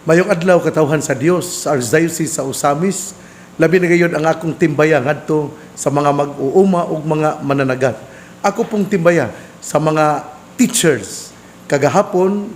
Mayong adlaw katawhan sa Dios sa Archdiocese sa Osamis, labi na gayon ang akong timbaya ngadto sa mga mag-uuma ug mga mananagat. Ako pong timbaya sa mga teachers kagahapon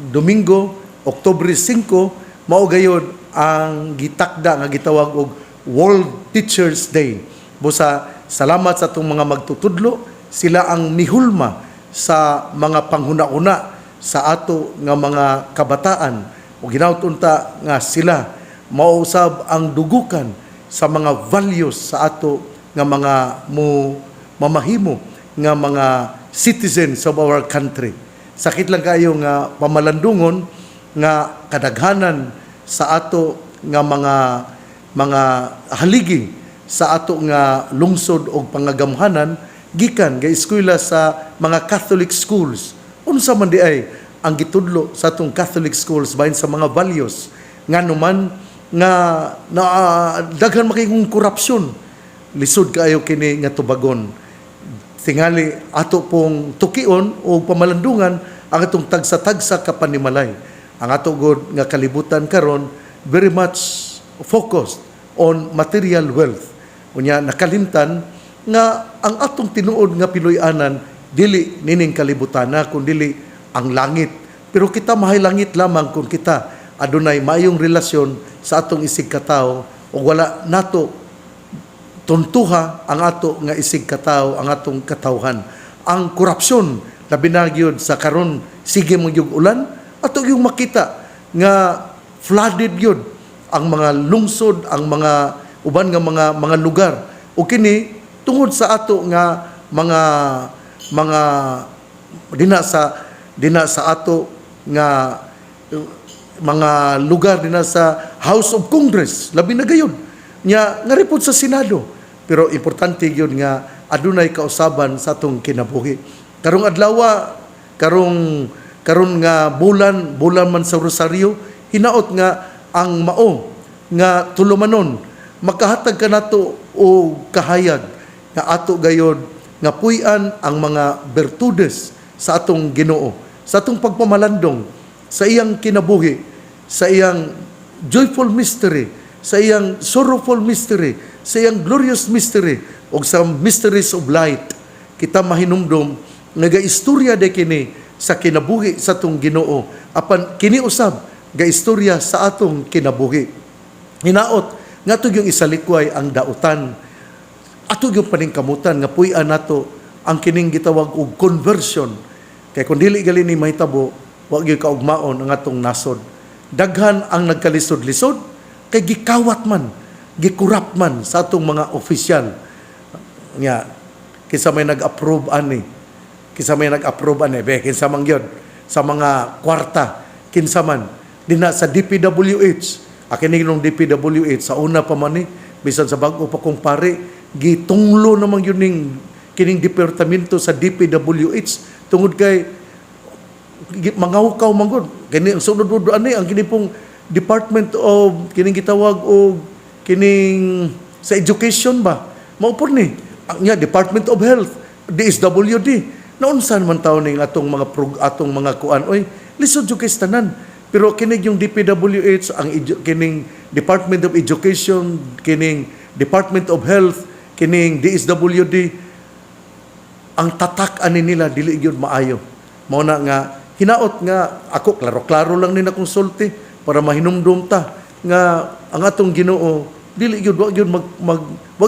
Domingo, Oktubre 5, mao gayon ang gitakda nga gitawag og World Teachers Day. Busa salamat sa atong mga magtutudlo, sila ang mihulma sa mga panghuna-una sa ato nga mga kabataan. O ginautunta nga sila mausab ang dugukan sa mga values sa ato nga mga mamahimo nga mga citizens of our country. Sakit lang kayo nga pamalandungon nga kadaghanan sa ato nga mga haligi sa ato nga lungsod o pangagamhanan gikan ga eskwela sa mga Catholic schools. Unsa man di ay ang gitudlo sa atong Catholic schools bahin sa mga values nga numan nga daghan makigong korupsyon, lisod kaayo kini nga tubagon. Tingali ato pong tukion o pamalandungan ang atong tagsa-tagsa kapanimalay. Ang ato god nga kalibutan karon very much focused on material wealth. Unya nakalimtan nga ang atong tinuod nga Piloy-anan dili nining kalibutana kundi ang langit. Pero kita mahay langit lamang kung kita adunay maayong relasyon sa atong isig katao o wala nato tuntuha ang ato nga isig katao, ang atong katawhan. Ang korupsyon labi na gyud sa karon sige mo yung ulan ato yung makita nga flooded yun ang mga lungsod, ang mga uban nga mga lugar. O kini tungod sa ato nga mga dina sa ato nga mga lugar dina sa House of Congress labi na gayon nya nga report sa Senado. Pero importante yun nga adunay kausaban sa atong kinabuhi. Karong adlaw karon nga bulan man sa Rosario, hinaot nga ang mao nga tulumanon makahatag kanato o kahayag nga ato gayod nga puy-an ang mga bertudes sa atong Ginoo, sa atong pagpamalandong, sa iyang kinabuhi, sa iyang joyful mystery, sa iyang sorrowful mystery, sa iyang glorious mystery, o sa mysteries of light. Kita mahinumdom nga gaistorya de kini sa kinabuhi sa atong Ginoo, apan kini usab gaistorya sa atong kinabuhi. Hinaot nga to yung isalikway ang dautan, ato yung paningkamutan nga puy-an nato ang kining gitawag og conversion. Kay kung dili gali ni mahitabo, wa gyud kaugmaon ang atong nasod. Daghan ang nagkalisod-lisod kay gikawat man, gikurap man sa atong mga opisyal. Nya kinsa may nag-approve ani, kinsa man gyud sa mga kwarta, kinsa man dinha sa DPWH. Akin nung DPWH sa una pa man ni bisan sa bag-o pa kong pare gitunglo naman yun kining departamento sa DPWH tungod kay mangahukaw manggod kini ang sunod ani ang kini pong Department of kining gitawag og kining sa education ba maupod ni ang Department of Health DSWD naunsan man taon ning atong mga kuan oy lisod jud kay tanan. Pero kining yung DPWH ang kining Department of Education, kining Department of Health, kining DSWD, ang tatak ani nila dili gyud maayo. Mao na nga hinaot nga ako klaro-klaro lang ni na konsulti para mahinumdum ta nga ang atong Ginoo dili gyud wa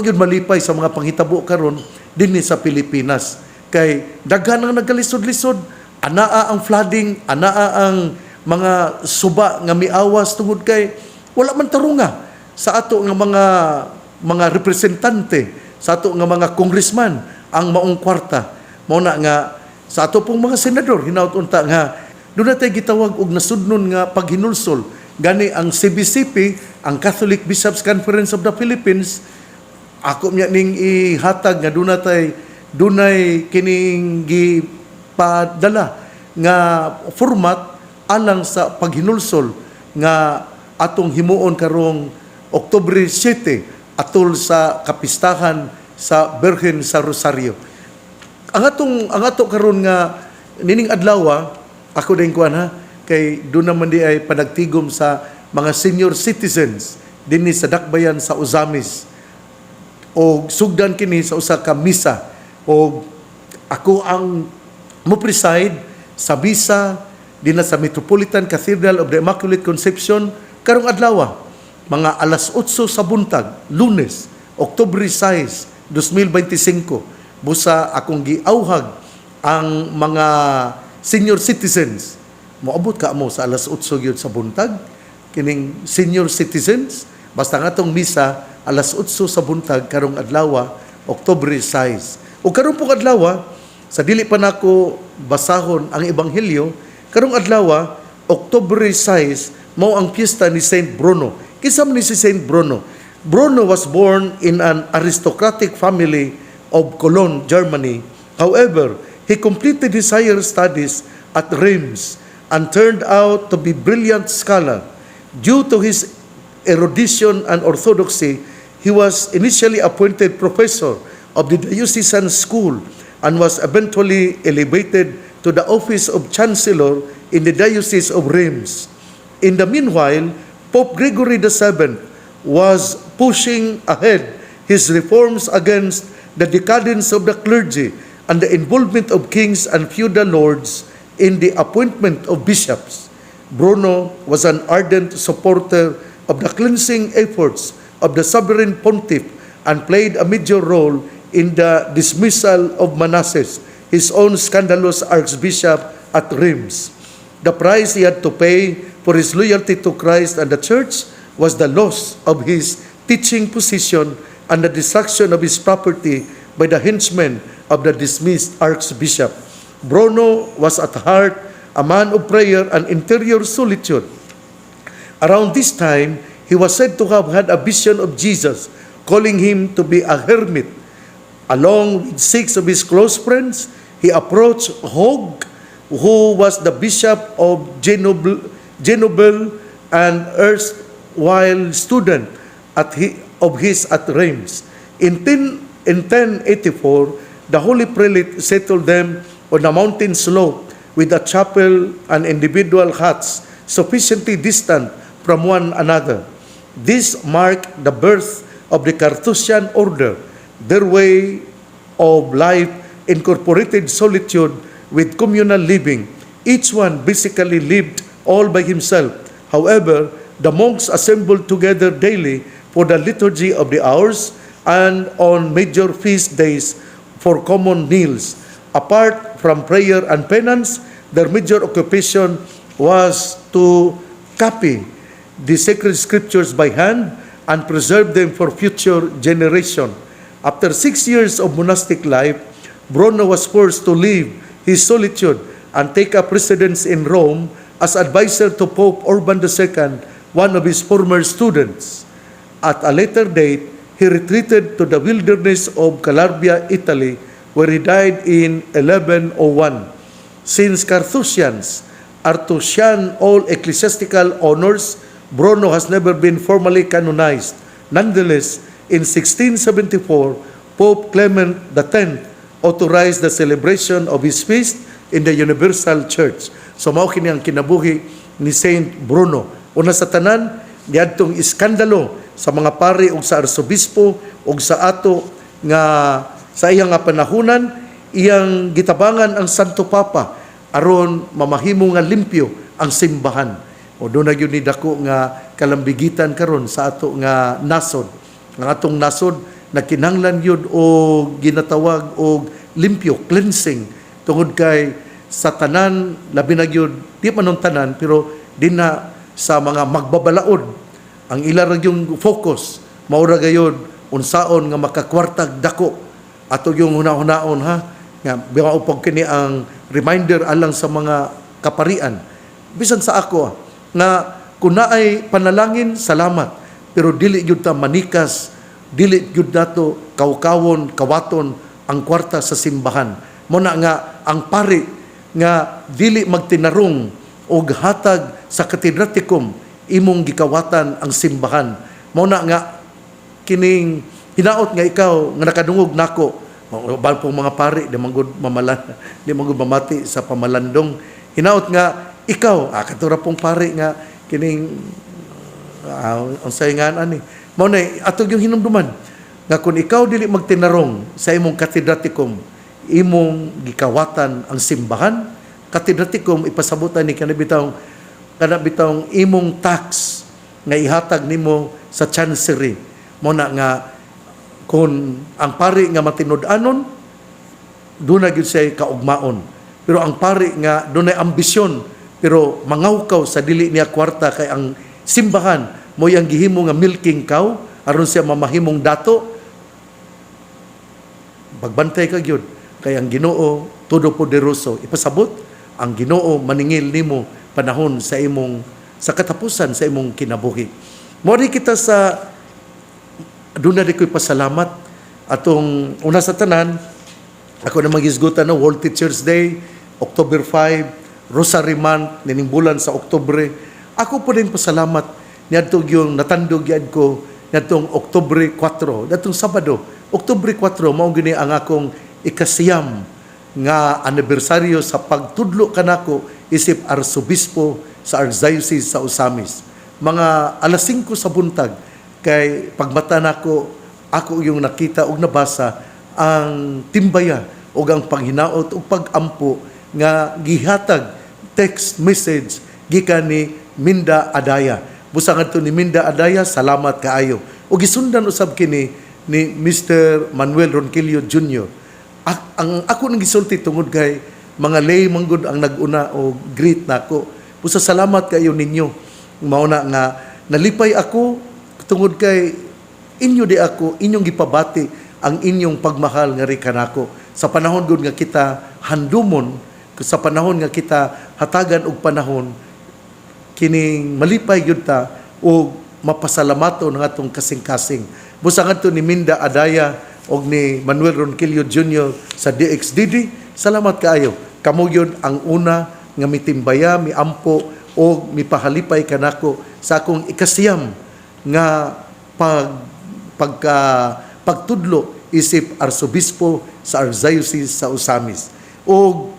gyud malipay sa mga panghitabo karon dinhi sa Pilipinas. Kay daghan ang nagkalisod-lisod, anaa ang flooding, anaa ang mga suba nga miawas tungod kay wala man tarunga sa ato nga mga representante, sa ato nga mga congressman ang maong kwarta. Mao na nga sa ato pong mga senador hinaut unta nga doon natay gitawag og nasudnon nga paghinulsol gani ang CBCP, ang Catholic Bishops Conference of the Philippines. Ako niya ning ihatag nga dunay kining gipadala nga format alang sa paghinulsol nga atong himuon karong Oktubre 7 atol sa kapistahan sa Birhen sa Rosario. Ang ato karon nga nining adlaw ako din kuan ha kay doon naman di ay panagtigom sa mga senior citizens dinhi sa dakbayan sa Usamis, o sugdan kini sa usa ka misa, o ako ang mo-preside sa misa dinha sa Metropolitan Cathedral of the Immaculate Conception karong adlaw, mga alas 8 sa buntag, Lunes, Oktubre 6, 2025. Busa akong giauhag ang mga senior citizens. Moabot ka mo sa alas 8 gyud sa buntag, kining senior citizens, basta nga tong misa alas 8 sa buntag karong adlaw, Oktubre 6. O karong pong adlaw, sa dili pa nako basahon ang ebanghelyo, karong adlaw, Oktubre 6, mao ang piyesta ni Saint Bruno. Kinsa man ni si Saint Bruno? Bruno was born in an aristocratic family of Cologne, Germany. However, he completed his higher studies at Reims and turned out to be a brilliant scholar. Due to his erudition and orthodoxy, he was initially appointed professor of the diocesan school and was eventually elevated to the office of chancellor in the Diocese of Reims. In the meanwhile, Pope Gregory VII was pushing ahead his reforms against the decadence of the clergy and the involvement of kings and feudal lords in the appointment of bishops. Bruno was an ardent supporter of the cleansing efforts of the sovereign pontiff and played a major role in the dismissal of Manasses, his own scandalous archbishop at Reims. The price he had to pay for his loyalty to Christ and the church was the loss of his teaching position and the destruction of his property by the henchmen of the dismissed archbishop. Bruno was at heart a man of prayer and interior solitude. Around this time, he was said to have had a vision of Jesus, calling him to be a hermit. Along with 6 of his close friends, he approached Hogg, who was the bishop of Grenoble and erstwhile student of his at Reims. In 1084, the Holy Prelate settled them on a mountain slope with a chapel and individual huts sufficiently distant from one another. This marked the birth of the Carthusian order. Their way of life incorporated solitude with communal living. Each one basically lived all by himself. However, the monks assembled together daily for the liturgy of the hours and on major feast days for common meals. Apart from prayer and penance, their major occupation was to copy the sacred scriptures by hand and preserve them for future generation. After 6 years of monastic life, Bruno was forced to leave his solitude and take up residence in Rome as advisor to Pope Urban II, one of his former students. At a later date, he retreated to the wilderness of Calabria, Italy, where he died in 1101. Since Carthusians are to shun all ecclesiastical honors, Bruno has never been formally canonized. Nonetheless, in 1674, Pope Clement X authorized the celebration of his feast in the Universal Church. So mao kini ang kinabuhi ni Saint Bruno. Una sa tanan, niadtong iskandalo sa mga pari ug sa arsobispo ug sa ato nga sa iyang nga panahunan, iyang gitabangan ang Santo Papa aron mamahimo nga limpyo ang simbahan. O doon na yun ni dako nga kalambigitan karon sa ato nga nasod. Ang atong nasod na kinahanglan yun o ginatawag o limpyo, cleansing, tungod kay sa tanan, labi na yun, di manong tanan, pero di na sa mga magbabalaod. Ang ilarag yung focus, maura gayon, unsaon nga makakwartag dako. Ato yung hunahon ha, nga bimaupag kini ang reminder alang sa mga kaparian. Bisan sa ako, nga kung naay panalangin, salamat. Pero dili yun ta manikas, dili yun nato kawkawon, kawaton, ang kwarta sa simbahan. Muna nga, ang pari, nga dili magtinarong o hatag sa katedratikum, imong gikawatan ang simbahan. Muna nga, kining hinaot nga ikaw, nga nakadungog nako, bal pong mga pari, di manggod mamati sa pamalandong. Hinaot nga, ikaw katura pong pare nga kining ang sayangan ani mao na atog yung hinumduman nga kung ikaw dili magtinarong sa imong katedratikum, imong gikawatan ang simbahan, katedratikum ipasabutan ni kanabitawng imong tax nga ihatag nimo sa chancery. Mo na nga kung ang pari nga matinud-anon, doon na gyud siya kaugmaon. Pero ang pari nga doon ay ambisyon, pero mangawkaw sa dili niya kwarta kay ang simbahan mo yang gihimo nga milking cow aron siya mamahimong dato. Pagbantay ka gyud kay ang Ginoo todo poderoso ipasabot ang Ginoo maningil nimo panahon sa katapusan sa imong kinabuhi. Mori kita sa duna di ko'y pasalamat atong una sa tanan ako na magisgutan na World Teachers Day, October 5, Rosary Month, nining bulan sa Oktubre. Ako po din pasalamat niadtong yung natandog yad ko niadtong Oktubre 4, niadtong Sabado, Oktubre 4, mao gini ang akong ikasiyam nga anibersaryo sa pagtudlo kanako isip arsobispo sa Archdiocese sa Osamis. Mga alas 5 sa buntag kay pagmata nako ako yung nakita og nabasa ang timbaya o ang panghinaot o pagampo nga gihatag text message gikan ni Minda Adaya. Busangan to ni Minda Adaya, salamat kaayo. O gisundan usab kini ni Mr. Manuel Ronquillo Jr. Ang ako nang gisulti tungod kay mga lay manggod ang naguna o greet nako. Busa salamat kayo ninyo. Mauna nga nalipay ako tungod kay inyo di ako inyong gipabati ang inyong pagmahal nga ri kanako. Sa panahon gud nga kita handumon, sa panahon nga kita hatagan og panahon kining malipay gyud ta o mapasalamaton ng atong kasing-kasing. Busangan to ni Minda Adaya og ni Manuel Ronquillo Jr. sa DXDD, salamat kaayo. Kamo gyud ang una nga mitimbaya, miampo o mipahalipay kanako sa akong ikasiyam nga pagtudlo isip arsobispo sa Archdiocese sa Osamis. O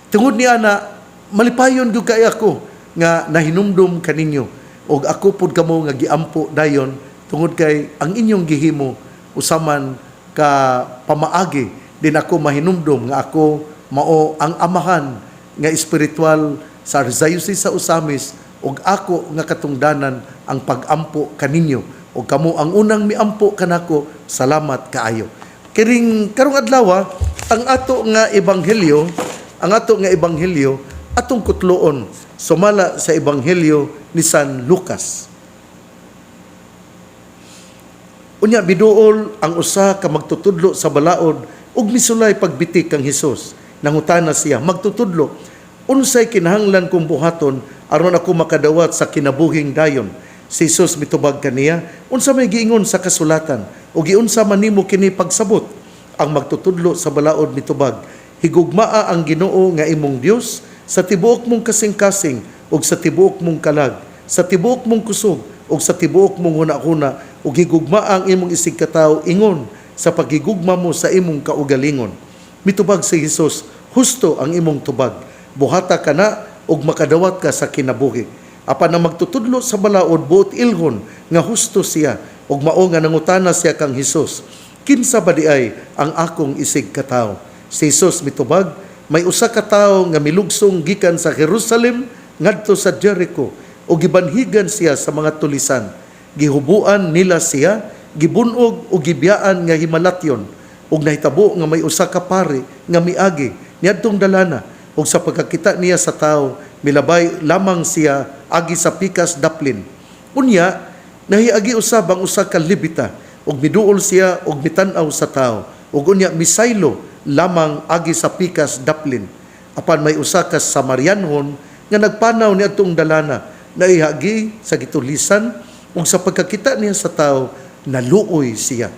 tungod niya na malipayon gyud kay ako nga nahinumdum kaninyo og ako pud kamo nga giampo dayon tungod kay ang inyong gihimo usaman ka pamaagi din ako mahinumdum nga ako mao ang amahan nga espiritual sa Archdiocese sa Osamis og ako nga katungdanan ang pagampo kaninyo og kamo ang unang miampo kanako, salamat kaayo. Kiring karong adlaw ang ato nga ebanghelyo atong kutloon sumala sa ebanghelyo ni San Lucas. Unya biduol ang usa ka magtutudlo sa balaod ug misulay pagbitik kang Hesus. Nangutana siya, magtutudlo, unsay kinahanglan kong buhaton aron ako makadawat sa kinabuhing dayon? Si Hesus mitubag kaniya, unsa may giingon sa kasulatan o giunsa man nimo kini pagsabot? Ang magtutudlo sa balaod mitubag, higugmaa ang Ginoo nga imong Dios sa tibuok mong kasing-kasing ug sa tibuok mong kalag, sa tibuok mong kusog ug sa tibuok mong hunahuna ug higugmaa ang imong isig katawo ingon sa paghigugma mo sa imong kaugalingon. Mitubag si Hesus, husto ang imong tubag, buhata ka na ug makadawat ka sa kinabuhi. Apan ang magtutudlo sa balaod buot ilhon nga husto siya ug mao nga nangutana siya kang Hesus, kinsa ba di ay ang akong isig katawo? Si Hesus mitubag, may usa ka tawo nga milugsong gikan sa Jerusalem ngadto sa Jericho ug gibanhigan siya sa mga tulisan. Gihubuan nila siya, gibunog ug gibiyaan nga himalatyon ug nahitabo nga may usa ka pari nga miagi niadtong dalana ug sa pagkakita niya sa tawo milabay lamang siya agi sa pikas daplin. Unya nahiagi usab ang usa ka Levita ug miduol siya ug mitan-aw sa tawo ug unya misaylo lamang agi sa pikas daplin. Apan may usa ka Samarianhon nga nagpanaw niadtong dalana naihagi sa gitulisan ug sa pagkakita niya sa tawo naluoy siya.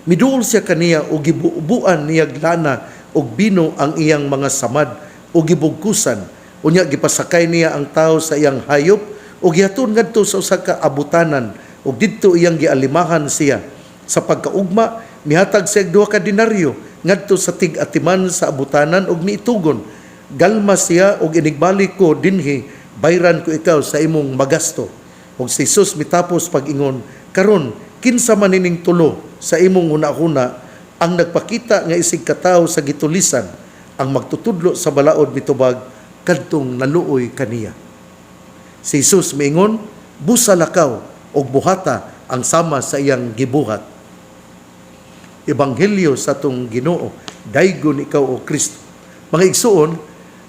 Miduol siya kaniya ug gibuubuan niya lana ug bino ang iyang mga samad ug gibugkusan. Unya gipasakay niya ang tawo sa iyang hayop ug gihatod ngadto sa usa ka abutanan ug didto iyang gialimahan siya. Sa pagkaugma mihatag siya 2 ka denaryo ngadto sa tig-atiman sa abutanan ug miitugon. galma siya og inigbalik ko dinhi, bayran ko ikaw sa imong magasto. Og si Jesus mitapos pag-ingon, karon kinsa man nining tulo sa imong hunahuna ang nagpakita nga isig katawo sa gitulisan, ang magtutudlo sa balaod mitubag kadtong naluoy kaniya. Si Jesus miingon, busa lakaw og buhata ang sama sa iyang gibuhat. Ebanghelyo sa atong Ginoo, daygon ikaw o Kristo. Mga igsuon,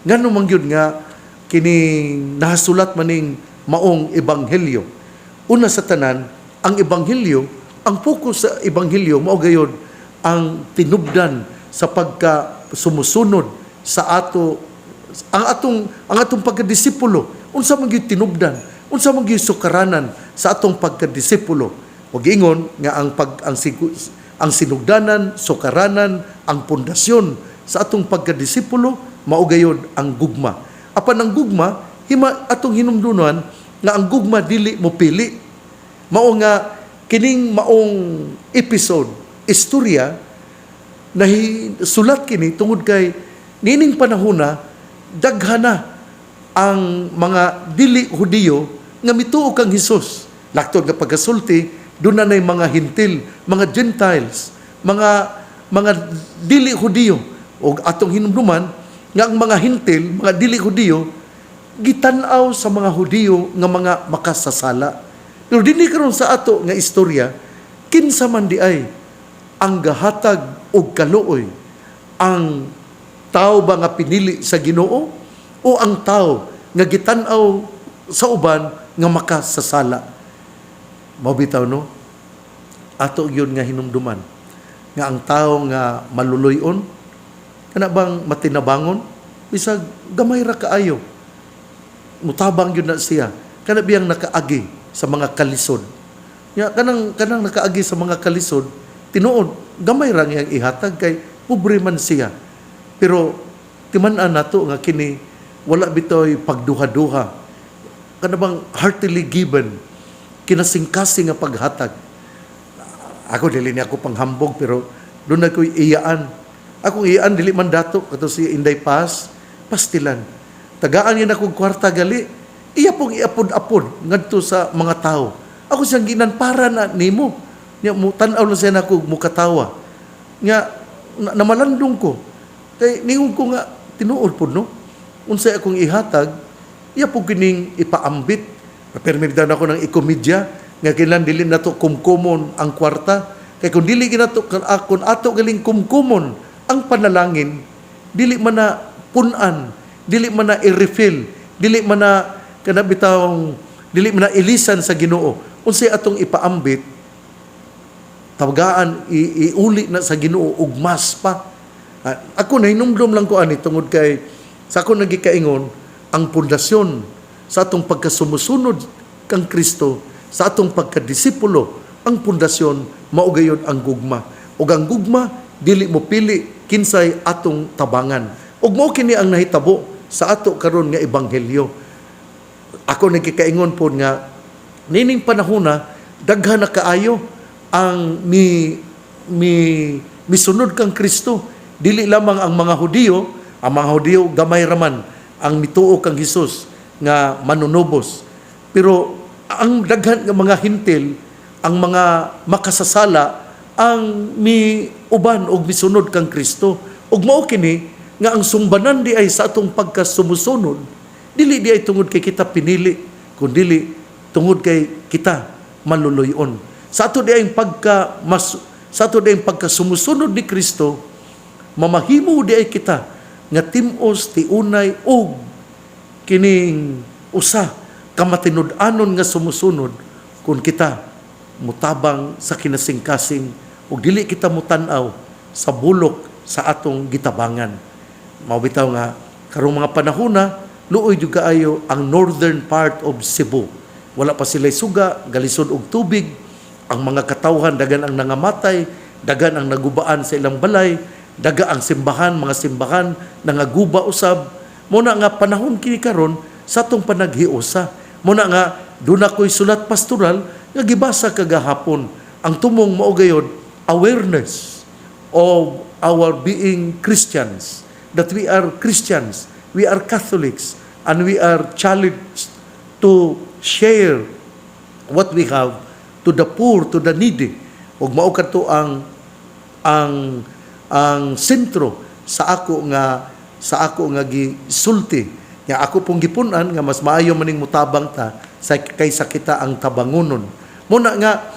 ngano man gyud nga kini nahasulat maning maong ebanghelyo. Una sa tanan, ang ebanghelyo, ang focus sa ebanghelyo mao gayud ang tinubdan sa pagka sumusunod sa ang atong pagkadisipulo. Unsa man gyud tinubdan, unsa man gyud sukaranan sa atong pagkadisipulo. Ug ingon nga ang sinugdanan, sukaranan, ang pundasyon sa atong pagkadisipulo mao gayud ang gugma. Apan ang gugma atong hinumdunon nga ang gugma dili mo pili. Mao nga kining maong episode, istorya sulat kini tungod kay nining panahona daghana ang mga dili Hudiyo nga mituo kang Hesus. Laktod nga pagkasulti, doon na mga hintil, mga Gentiles, mga dili Hudiyo. O atong hinumduman nga ang mga hintil, mga dili Hudiyo, gitanaw sa mga Hudiyo nga mga makasasala. Pero dinhi karon sa ato nga istorya, kinsa man di ay ang gahatag og kaluoy, ang tao ba nga pinili sa Ginoo o ang tao nga gitanaw sa uban nga makasasala. Mabitaw no? Ato yun nga hinumduman nga ang tao nga maluluyon kana bang matinabangon bisag gamay ra kaayo mutabang yun na siya kana biyang nakaagi sa mga kalisod nya kanang nakaagi sa mga kalisod tinuod gamay ra nga ihatag kay pobre man siya pero timan-an nato nga kini wala bitoy pagduha-duha kana bang heartily given kinasing-kasing nga paghatag. Ako dili ni ako panghambog pero doon na ko'y iyaan. Akong iyaan dili man dato kato si Inday pastilan. Tagaan yun akong kwarta gali. Iya pong iapod-apod ngadto sa mga tao. Ako siyang ginan para na nimo. Nya mo tan-aw lang siya nako mukatawa. Nya namalandong ko. Kay ningon ko nga tinuod pud no. Unsay akong ihatag, iya po kining ipaambit. Permigdan ako ng ikomedya nga kailan dili nato kumkumon ang kwarta kay kung dili ginato kun ato galing kumkumon ang panalangin dili man na punan dili man na i-refill dili man na kanabitawng dili man na ilisan sa Ginoo unsay atong ipaambit tawagaan iuli na sa Ginoo ug mas pa. Ako na hinumdum lang ko ani tungod kay sa ako nagikaingon ang pundasyon sa atong pagkasumusunod kang Kristo, sa atong pagkadisipulo, ang pundasyon, maugayon ang gugma. O ang gugma, dili mo pili, kinsay atong tabangan. O mo kini ang nahitabo sa ato karon nga ebanghelyo. Ako nagkikaingon po nga, nining panahona, daghan na kaayo ang misunod kang Kristo. Dili lamang ang mga Hudiyo, gamay raman ang mituo kang Hesus nga manunubos. Pero ang daghan nga mga hintil, ang mga makasasala, ang uban og misunod kang Kristo. Ug mao kini nga ang sumbanan di ay sa atong pagkasumusunod, dili di ay tungod kay kita pinili, kundi tungod kay kita maluluyon. Sa ato di ay pagkasumusunod ni Kristo, mamahimo di ay kita nga timos ti unay og kining usa kamatinud-anon nga sumusunod kung kita mutabang sa kinasing-kasing ug dili kita mutan-aw sa bulok sa atong gitabangan. Mabitaw nga karong mga panahona luoy jud kaayo ang northern part of Cebu. Wala pa sila suga, galisod og tubig, ang mga katawhan dagan ang nangamatay, dagan ang nagubaan sa ilang balay, daga ang mga simbahan nangaguba usab. Muna nga panahon kini karon sa atong panaghiusa. Muna nga doon ako'y sulat pastoral nga gibasa kagahapon. Ang tumong mao gayud awareness of our being Christians, that we are Christians, we are Catholics and we are challenged to share what we have to the poor, to the needy. Ug mao kadto ang sentro sa ako nga gisulti nga ako pong gipunan nga mas maayo maning mutabang ta kaysa kita ang tabangonon. Muna nga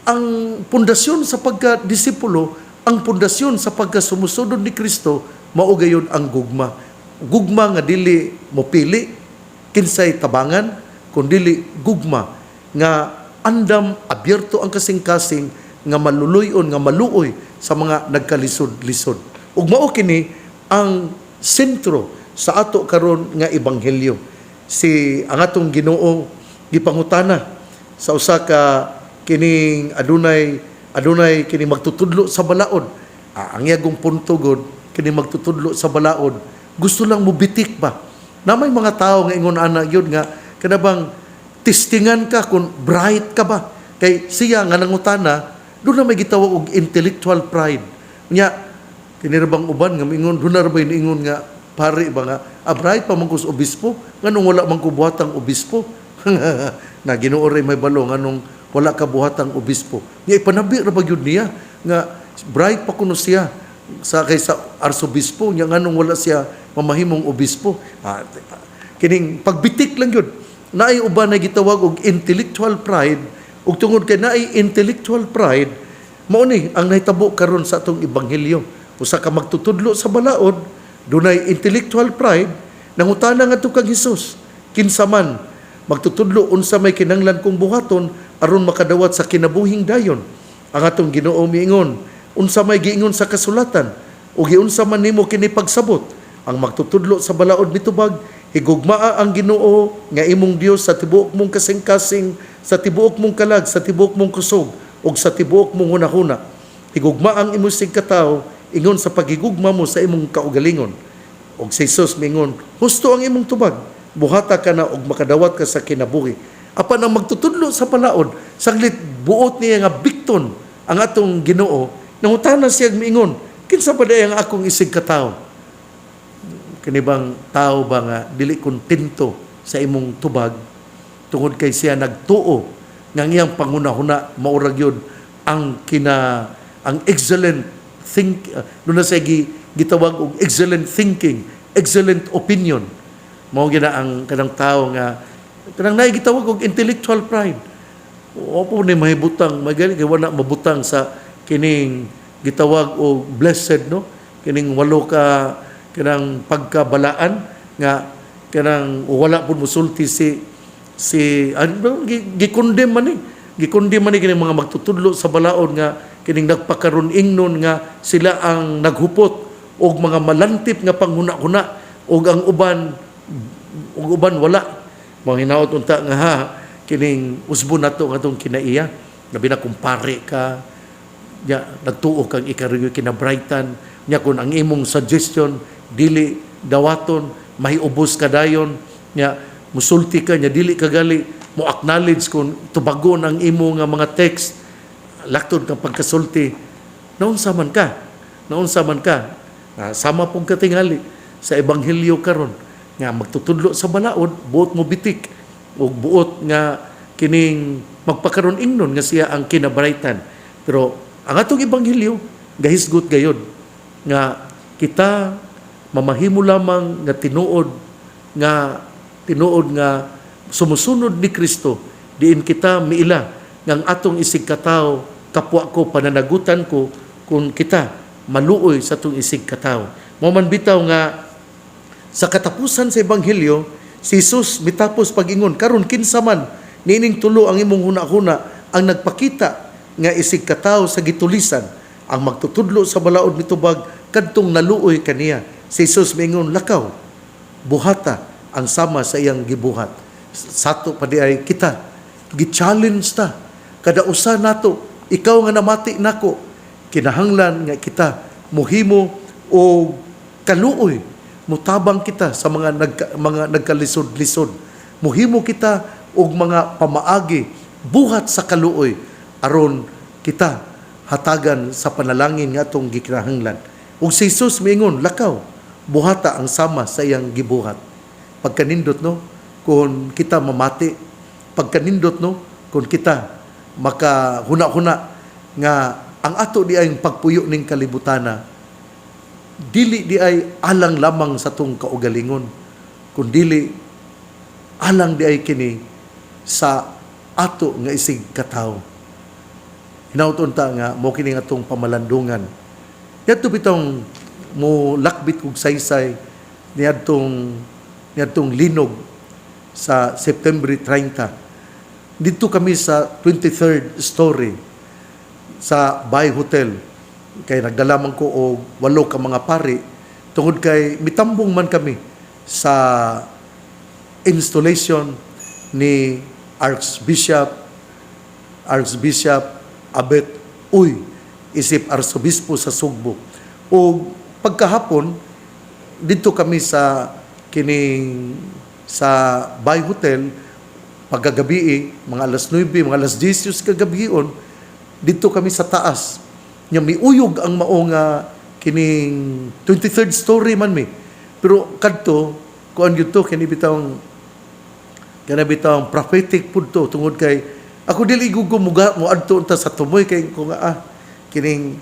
ang pundasyon sa pagka-disipulo, ang pundasyon sa pagkasumusunod ni Kristo, mao gayon ang gugma. Gugma nga dili mo pili kinsay tabangan, kundi gugma nga andam abyerto ang kasing-kasing nga maluluyon, nga maluoy sa mga nagkalisod-lisod. Ug mao kini ang sentro sa ato karon nga ebanghelyo. Ang atong Ginoo gipangutana sa usa ka kining adunay kini magtutudlo sa balaod. Ang iyang punto gud kini magtutudlo sa balaod, gusto lang mo bitik ba? Na may mga tao nga ingon ana gyud nga kanabang testingan ka kung bright ka ba? Kay siya nga nangutana, doon na may gitawag og intellectual pride. Nya kinirabang uban nga mingon, doon na rabay niingon nga pare ba nga, bright pa man ko sa obispo, nganong wala man ko buhatang obispo. Na Ginoo ray may balo nganong wala ka buhatang obispo. Nya ipanabi ra ba gyud niya nga bright pa kuno siya sa kaysa arsobispo, nya nganong wala siya mamahimong obispo. Kining pagbitik lang yun. Naay uban na gitawag og intellectual pride, ug tungod kay naay intellectual pride, mao ni ang nahitabo karon sa atong ebanghelyo. Usa ka magtutudlo sa balaod, dunay intellectual pride, nangutana ngadto kang Hesus, kinsa man magtutudlo unsa may kinahanglan kong buhaton aron makadawat sa kinabuhing dayon. Ang atong Ginoo miingon, unsa may giingon sa kasulatan, ug giunsa man nimo kini pagsabot. Ang magtutudlo sa balaod mitubag, higugmaa ang Ginoo nga imong Dios sa tibuok mong kasing-kasing, sa tibuok mong kalag, sa tibuok mong kusog, ug sa tibuok mong hunahuna. Higugma ang imong sigkatawo ingon sa pagigugma mo sa imong kaugalingon. Og si Jesus mingon, husto ang imong tubag, buhata ka na og makadawat ka sa kinabuhi. Apan ang magtutudlo sa balaod, saglit buot niya nga bikton ang atong Ginoo, nangutana siya mingon, kinsa ba day ang akong isigkatawo? Kanibang tao ba nga dili kontento sa imong tubag tungod kay siya nagtuo nga iyang pangunahuna maurag yun ang excellent doon na siya gitawag og excellent thinking, excellent opinion. Mao gina ang kanang tao nga kanang naay gitawag og intellectual pride. Opo ni mahibutang magali kay wala mabutang sa kining gitawag og blessed, no, kining walo ka kanang pagkabalaan nga kanang wala pud mosulti si gikondem man kining mga magtutudlo sa balaod nga kining nagpakaron ingnon nga sila ang naghupot og mga malantip nga panghuna-huna og ang uban wala. Mga hinaot unta nga kining usbon nato nga tong kinaiya labi na kumpare ka nya nagtuo kang ikariyo kinabrightan nya kun ang imong suggestion dili dawaton mahiubos ka dayon nya musulti ka nya dili ka gali mo acknowledge kung tubagon ang imo nga mga text laktod kang pagkasulti naunsa man ka sama pong katingali sa ebanghelyo karon nga magtutudlo sa balaod buot mo bitik ug buot nga kining magpakaron ingnon nga siya ang kinabrightan. Pero ang atong ebanghelyo gahisgot gayod nga kita mamahimo lamang nga tinuod nga sumusunod ni Kristo diin kita miila nga ang atong isigkatawo kapwa ko pananagutan ko kung kita maluoy sa atong isigkatawo. Mao man bitaw nga sa katapusan sa ebanghelyo si Jesus mitapos pag-ingon karon kinsa man nining tulo ang imong hunahuna ang nagpakita nga isigkatawo sa gitulisan ang magtutudlo sa balaod mitubag kadtong naluoy kaniya. Si Jesus mingon lakaw buhata ang sama sa iyang gibuhat. Sato pa di ay kita gi-challenge ta kada usa nato, ikaw nga namati nako kinahanglan nga kita mohimo o kaluoy mutabang kita sa mga nagkalisod-lisod. Muhimo kita og mga pamaagi buhat sa kaluoy aron kita hatagan sa panalangin nga atong gikinahanglan. Ug si Jesus miingon, lakaw buhata ang sama sa iyang gibuhat. Pagkanindot no, kung kita mamati, pagkanindot no, kung kita makahuna-huna nga ang ato di ay pagpuyo ning kalibutana, dili di ay alang lamang sa tong kaugalingon, kundili alang di ay kini sa ato nga isig katawo. Hinauton-ta nga mo kini atong pamalandungan. Yadto bitong mo lakbit kog saysay niadtong linog sa September 30. Dito kami sa 23rd story sa Bay Hotel. Kay nagdala man ko og 8 ka mga pari tungod kay mitambong man kami sa installation ni Archbishop Abet Uy, isip Arsobispo sa Sugbo. O pagkahapon, dito kami sa Bay Hotel, pagkagabi, mga alas 9, mga alas 10 kagabion, dito kami sa taas. Nya may uyog ang maong kining 23rd story man mi. Pero kadto, kuan gyud to kanibitang prophetic pud to tungod kay ako dili gugumuga mo adto unta sa tumoy kay ko nga kining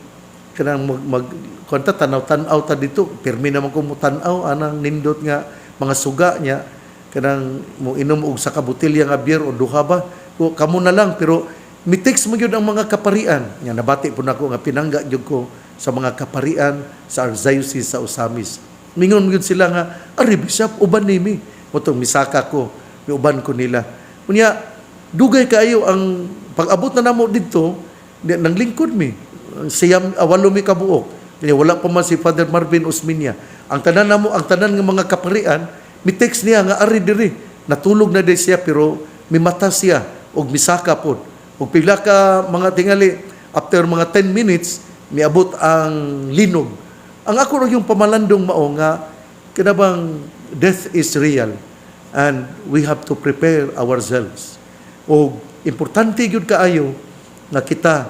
kanang mag kwanta tanaw-tanaw ta dito permi naman ko mo tan-aw anang nindot nga mga suga niya kanang mo inom og sa kabutilya nga beer o duha ba ko kamo na lang pero mitext mo gyud ang mga kaparian nga nabati pud nako nga pinangga gyud ko sa mga kaparian sa Archdiocese sa Osamis. Mingon gyud sila nga ari bishop uban nimi motong misaka ko uban ko nila. Unya dugay kayo ang pag-abot na namo dito nang lingkod mi siyam 8 mi kabuok kaya wala pa man si Father Marvin Osminia ang tanan namo ang tanan nga mga kaparian mi text niya nga ari diri natulog na di siya pero mimata siya og misaka pod og pila ka mga tingali after mga 10 minutes miabot ang linog ang ako yung pamalandong mao nga kinabang death is real and we have to prepare ourselves. O importante gyud kaayo nga kita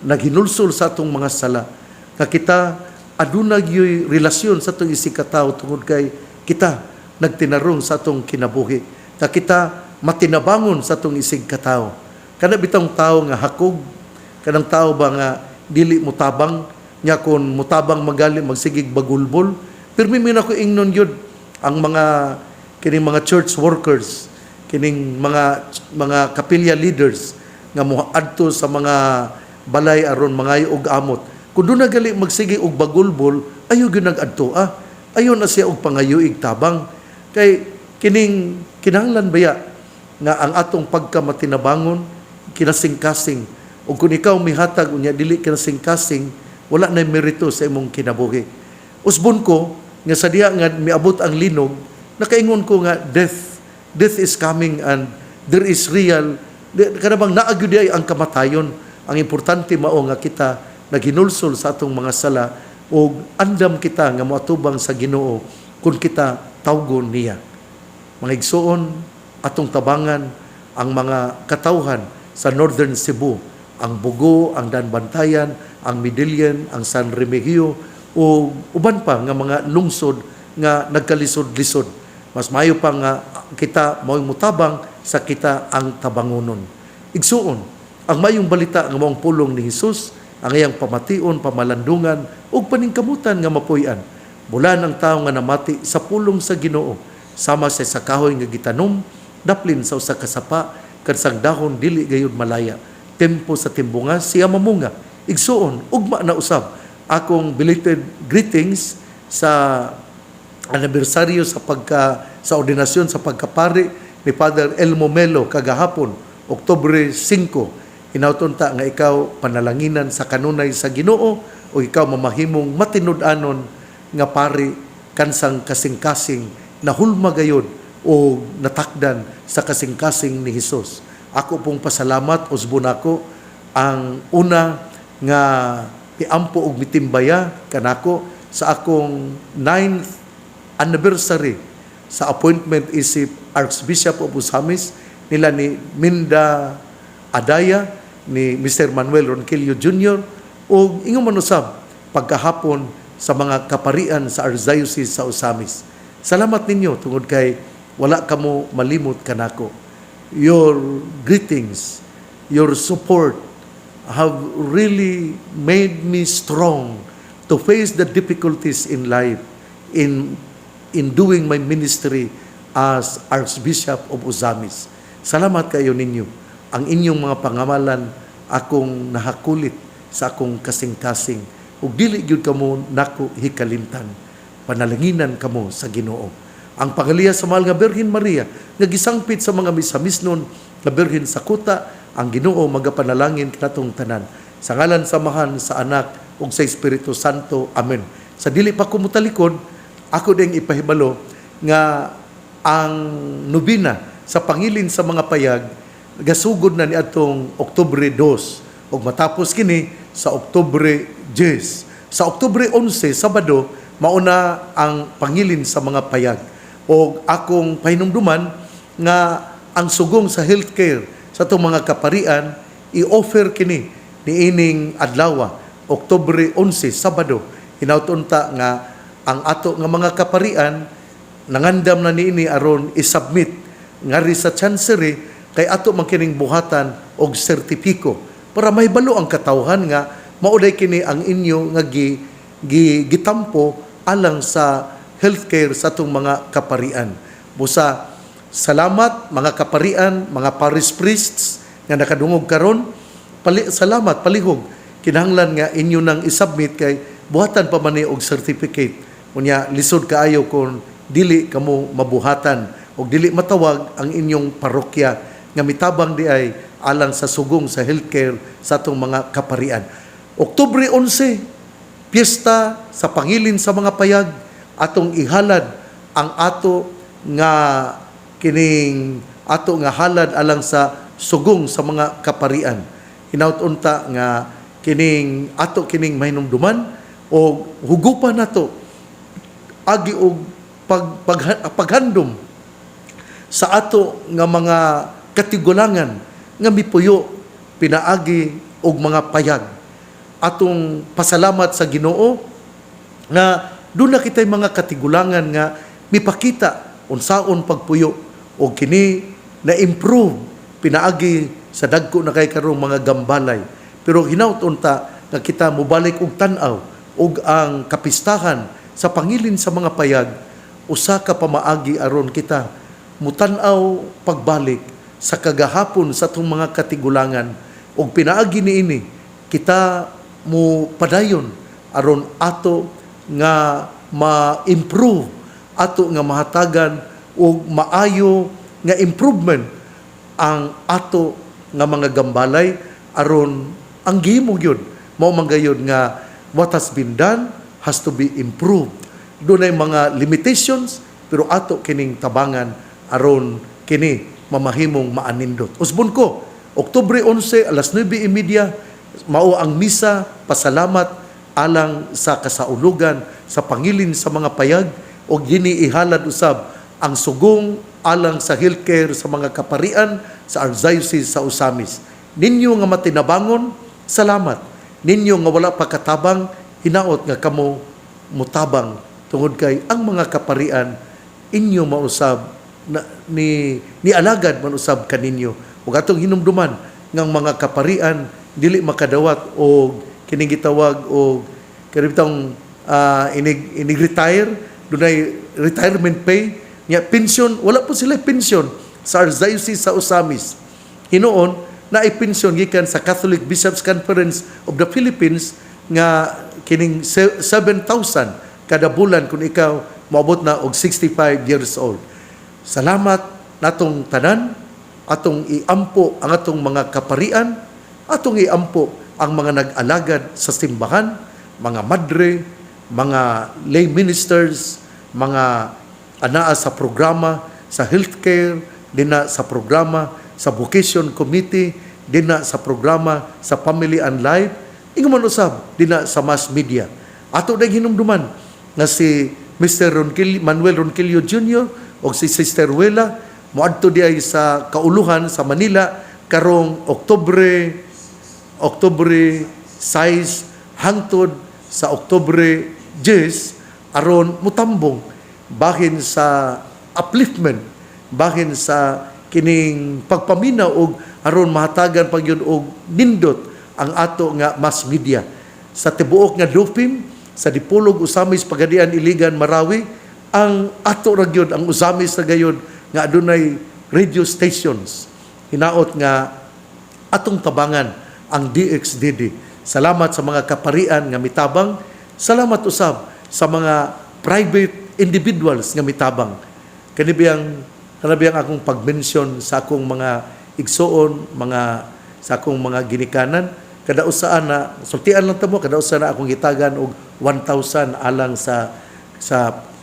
naghinulsol sa atong mga sala, nga kita aduna gyud relasyon sa atong isikataw tungod kay kita nagtinarong sa atong kinabuhi, nga kita matinabangon sa atong isikataw. Kana bitong tao nga hakog, kanang tao ba nga dili mutabang nya kon mutabang magali magsigig bagulbol, pirmi mi nako ingnon gyud ang mga kining mga church workers kining mga kapilya leaders nga moadto sa mga balay aron mangayo og amot kun doon na gali magsige og bagulbol ayo gyud nag-adto ayo na siya og pangayuig tabang kay kining kinahanglan baya nga ang atong pagkamatinabangon kinasing-kasing ug kun ikaw mihatag unya dili kinasing-kasing wala na merito sa imong kinabuhi. Usbon ko nga sa diha nga miabot ang linog nakaingon ko nga death is coming and there is real kanabang naagyo di ay ang kamatayon. Ang importante mao nga kita naghinulsol sa atong mga sala o andam kita nga moatubang sa Ginoo kung kita tawgon niya. Mga igsoon atong tabangan ang mga katawhan sa Northern Cebu, ang Bugo, ang Danbantayan, ang Midillian, ang San Remigio o uban pa nga mga lungsod nga nagkalisod-lisod. Mas mayo pa nga kita mao'y mutabang sa kita ang tabangonon. Igsuon, ang mayong balita nga maong pulong ni Hesus, ang iyang pamation, pamalandungan, ug paningkamutan nga mapuy-an. Mula ng tao nga namati sa pulong sa Ginoo, sama sa kahoy nga gitanom, daplin sa usa ka sapa, kansang dahon dili gayud malaya. Tempo sa timbunga siya mamunga. Igsuon, ugma na usab. Akong belated greetings sa anibersaryo sa ordinasyon sa pagkapari ni Father Elmo Melo kagahapon, Oktubre 5. Hinauton ta nga ikaw panalanginan sa kanunay sa Ginoo o ikaw mamahimong matinud-anon nga pari kansang kasing-kasing nahulma gayud o natakdan sa kasing-kasing ni Hesus. Ako pong pasalamat usbon ako ang una nga piampo og mitimbaya kanako sa akong 9th anniversary sa appointment isip Archbishop of Osamis nila ni Minda Adaya, ni Mr. Manuel Ronquillo Jr. o ingon man usab pagkahapon sa mga kaparian sa Archdiocese sa Osamis. Salamat ninyo tungod kay wala kamo malimot kanako. Your greetings, your support have really made me strong to face the difficulties in life in doing my ministry as Archbishop of Osamis. Salamat kayo ninyo. Ang inyong mga pangamalan akong nahakulit sa akong kasing-kasing. Ug dili gyud kamo nako hikalimtan. Panalanginan kamo sa Ginoo. Ang pangaliya sa mahal nga Birhen Maria nga gisangpit sa mga misamisnon nga Birhen sa kuta, ang Ginoo magapanalangin kanatong tanan. Sa ngalan samahan sa Anak ug sa Espiritu Santo. Amen. Sa dili pa ko mutalikod, ako ding ipahibalo nga ang nobina sa pangilin sa mga payag gasugod na ni atong Oktubre 2 ug matapos kini sa Oktubre 10. Sa Oktubre 11 Sabado mauna ang pangilin sa mga payag. O akong pahinumduman nga ang sugong sa healthcare sa itong mga kaparian, i-offer kini niining adlaw, Oktubre 11, Sabado. Hinautunta nga ang ato nga mga kaparian, nangandam na niini aron i-submit ngari sa chancery kay ato man kining buhatan og sertipiko para may balo ang katawhan nga mauday kini ang inyo nga gitampo alang sa healthcare sa atong mga kaparian. Busa, salamat mga kaparian, mga parish priests nga nakadungog karon. Salamat palihog kinahanglan nga inyo nang isubmit kay buhatan pa man ni og certificate. Unya lisod kaayo kung dili kamo mabuhatan og dili matawag ang inyong parokya nga mitabang di ay alang sa sugong sa healthcare sa atong mga kaparian. Oktubre 11, piyesta sa pangilin sa mga payag, atong ihalad ang ato nga kining ato nga halad alang sa sugong sa mga kaparian. Hinaut-unta nga kining ato kining mahinumduman o hugupan nato agi og paghandom sa ato nga mga katigulangan nga mipuyo pinaagi og mga payag. Atong pasalamat sa Ginoo nga doon na kita'y mga katigulangan nga mipakita unsaon pagpuyo o kini na-improve pinaagi sa dagko na kay karong mga gambalay. Pero hinaut-unta nga kita mubalik og tan-aw og ang kapistahan sa pangilin sa mga payag, usa ka pamaagi aron kita mutan-aw pagbalik sa kagahapon sa itong mga katigulangan og pinaagi niini kita mo padayon aron ato nga ma-improve ato nga mahatagan og maayo nga improvement ang ato nga mga gambalay aron ang gihimo gyud mao man gayud nga what has been done has to be improved. Dunay mga limitations pero ato kining tabangan aron kini mamahimong maanindot. Usbon ko, Oktubre 11 alas 9:30 mao ang misa pasalamat alang sa kasaulugan sa pangilin sa mga payag o gini ihalad usab ang sugong alang sa healthcare sa mga kaparian sa Archdiocese sa Osamis. Ninyo nga matinabangon, salamat. Ninyo nga wala pa katabang, hinaot nga kamo mutabang tungod kay ang mga kaparian inyo mausab na, ni alagad man usab kaninyo. Ug atong hinumduman ngang mga kaparian dili makadawat og kining gitawag og karibtang inig-retire, dunay retirement pay, nya pension, wala po sila pension sa Archdiocese sa Osamis. Hinoon na pension gikan sa Catholic Bishops Conference of the Philippines nga kining 7,000 kada bulan kung ikaw moabot na og 65 years old. Salamat natong tanan, atong iampo ang atong mga kaparian, atong iampo ang mga nag-alagad sa simbahan, mga madre, mga lay ministers, mga anaa sa programa sa healthcare, dina sa programa sa vocation committee, dina sa programa sa family and life, ingon usab dina sa mass media. Ato dayng hinumduman nga si Mr. Manuel Ronquillo Jr. o si Sister Wela moadto di ay sa kauluhan sa Manila karong Oktubre 6 hangtod sa Oktubre Jess aron mutambong bahin sa upliftment, bahin sa kining pagpaminaw og aron mahatagan pag yun og nindot ang ato nga mass media sa tibuok nga Dupim, sa Dipolog, Usamis, Pagadian, Iligan, Marawi, ang ato ra gyud, ang Usamis ra gayud nga adunay radio stations. Hinaot nga atong tabangan ang DXDD. Salamat sa mga kaparian nga mitabang. Salamat usab sa mga private individuals nga mitabang. Kanibiyang akong pag-mention sa akong mga igsoon, sa akong mga ginikanan. Kada usaan na, sultian lang tamo, kada usaan na akong gitagan og 1,000 alang sa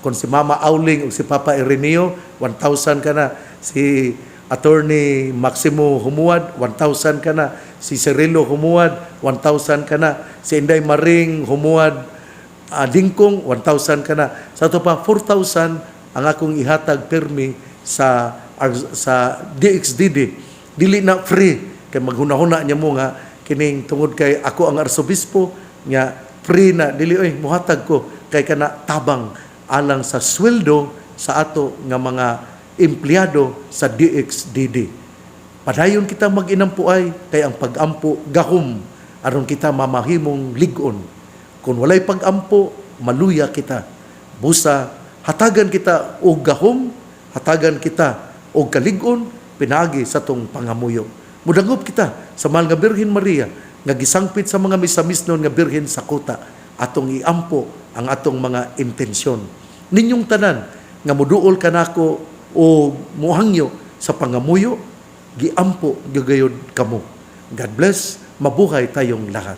kung si Mama Auling o si Papa Ireneo, 1,000 ka na. Si Attorney Maximo Humuad, 1,000 ka na. Si Cirilo Humuad, 1,000 ka na. Si Inday Maring Humuad, Dingkong, 1,000 ka na. Sa ito pa, 4,000 ang akong ihatag permi sa DXDD. Dili na free. Kaya maghuna-huna niya mo nga, kining tungod kay ako ang arsobispo, nga free na, dili, muhatag ko, kay kana tabang alang sa sweldo sa ato nga mga empleyado sa DXDD. Padayon kita mag-inampuay, kay ang pag-ampo gahom, aron kita mamahimong ligon. Kung walay pag-ampo, maluya kita. Busa, hatagan kita og gahom, hatagan kita og kaligon, pinagi sa tong pangamuyo. Mudangop kita sa mahal nga Birhen Maria, nga gisangpit sa mga misamisnon nga Birhen sa kuta, atong iampo ang atong mga intensyon. Ninyong tanan, nga muduol kanako o muhangyo sa pangamuyo, giampo gagayod kamo. God bless, mabuhay tayong lahat.